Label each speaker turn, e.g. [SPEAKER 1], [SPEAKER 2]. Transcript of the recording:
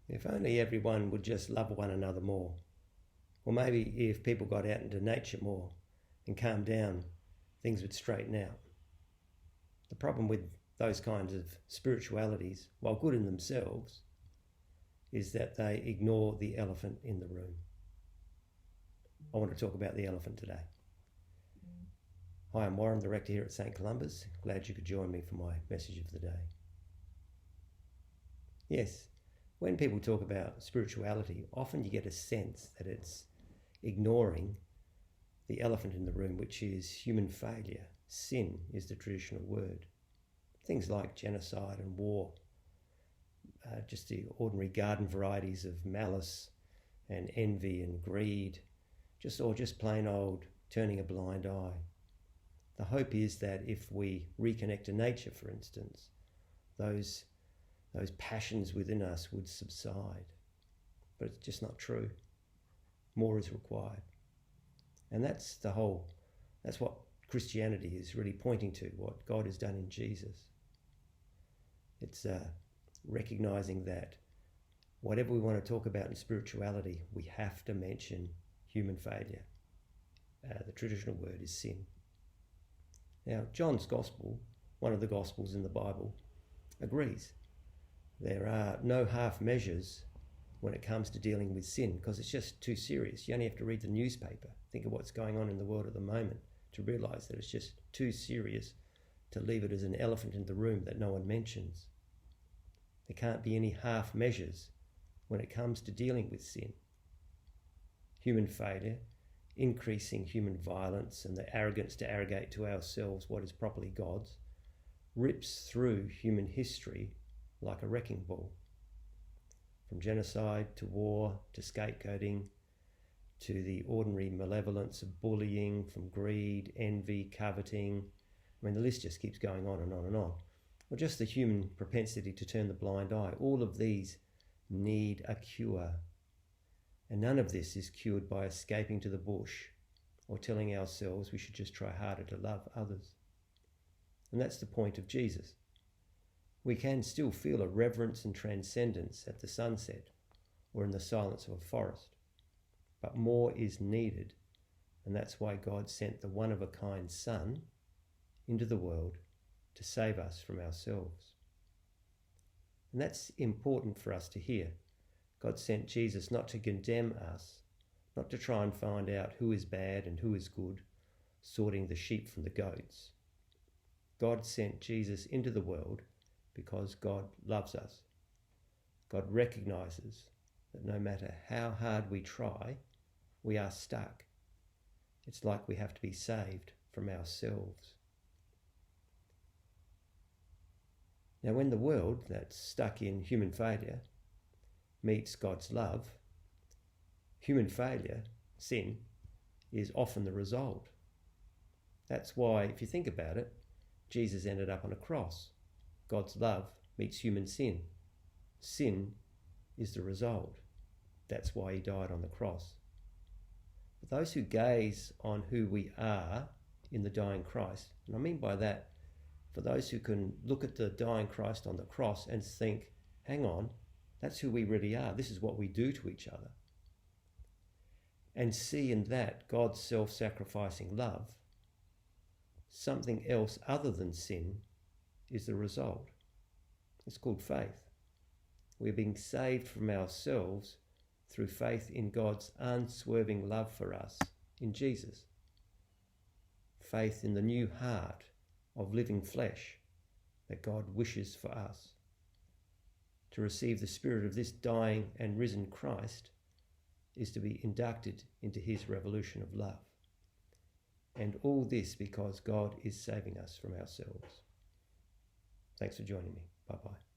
[SPEAKER 1] If only everyone would just love one another more. Or maybe if people got out into nature more and calmed down, things would straighten out. The problem with those kinds of spiritualities, while good in themselves, is that they ignore the elephant in the room. I want to talk about the elephant today. Hi, I'm Warren, the rector here at St. Columba's. Glad you could join me for my message of the day. Yes, when people talk about spirituality, often you get a sense that it's ignoring the elephant in the room, which is human failure. Sin is the traditional word. Things like genocide and war, just the ordinary garden varieties of malice and envy and greed, or just plain old turning a blind eye. The hope is that if we reconnect to nature, for instance, those passions within us would subside. But it's just not true. More is required. And that's what Christianity is really pointing to, what God has done in Jesus. It's recognizing that whatever we want to talk about in spirituality, we have to mention human failure. The traditional word is sin. Now, John's Gospel, one of the Gospels in the Bible, agrees. There are no half measures when it comes to dealing with sin because it's just too serious. You only have to read the newspaper, think of what's going on in the world at the moment to realise that it's just too serious to leave it as an elephant in the room that no one mentions. There can't be any half measures when it comes to dealing with sin. Human failure, increasing human violence and the arrogance to arrogate to ourselves what is properly God's, rips through human history like a wrecking ball. From genocide to war to scapegoating to the ordinary malevolence of bullying, from greed, envy, coveting. I mean, the list just keeps going on and on and on. Or just the human propensity to turn the blind eye. All of these need a cure. And none of this is cured by escaping to the bush or telling ourselves we should just try harder to love others. And that's the point of Jesus. We can still feel a reverence and transcendence at the sunset or in the silence of a forest. But more is needed, and that's why God sent the one-of-a-kind Son into the world to save us from ourselves. And that's important for us to hear. God sent Jesus not to condemn us, not to try and find out who is bad and who is good, sorting the sheep from the goats. God sent Jesus into the world because God loves us. God recognizes that no matter how hard we try, we are stuck. It's like we have to be saved from ourselves. Now, when the world that's stuck in human failure meets God's love, human failure, sin, is often the result. That's why, if you think about it, Jesus ended up on a cross. God's love meets human sin. Sin is the result. That's why he died on the cross. But those who gaze on who we are in the dying Christ, and I mean by that, for those who can look at the dying Christ on the cross and think, hang on, that's who we really are. This is what we do to each other. And see in that God's self-sacrificing love, something else other than sin is the result. It's called faith. We're being saved from ourselves through faith in God's unswerving love for us in Jesus. Faith in the new heart of living flesh that God wishes for us. To receive the spirit of this dying and risen Christ is to be inducted into his revolution of love. And all this because God is saving us from ourselves. Thanks for joining me. Bye-bye.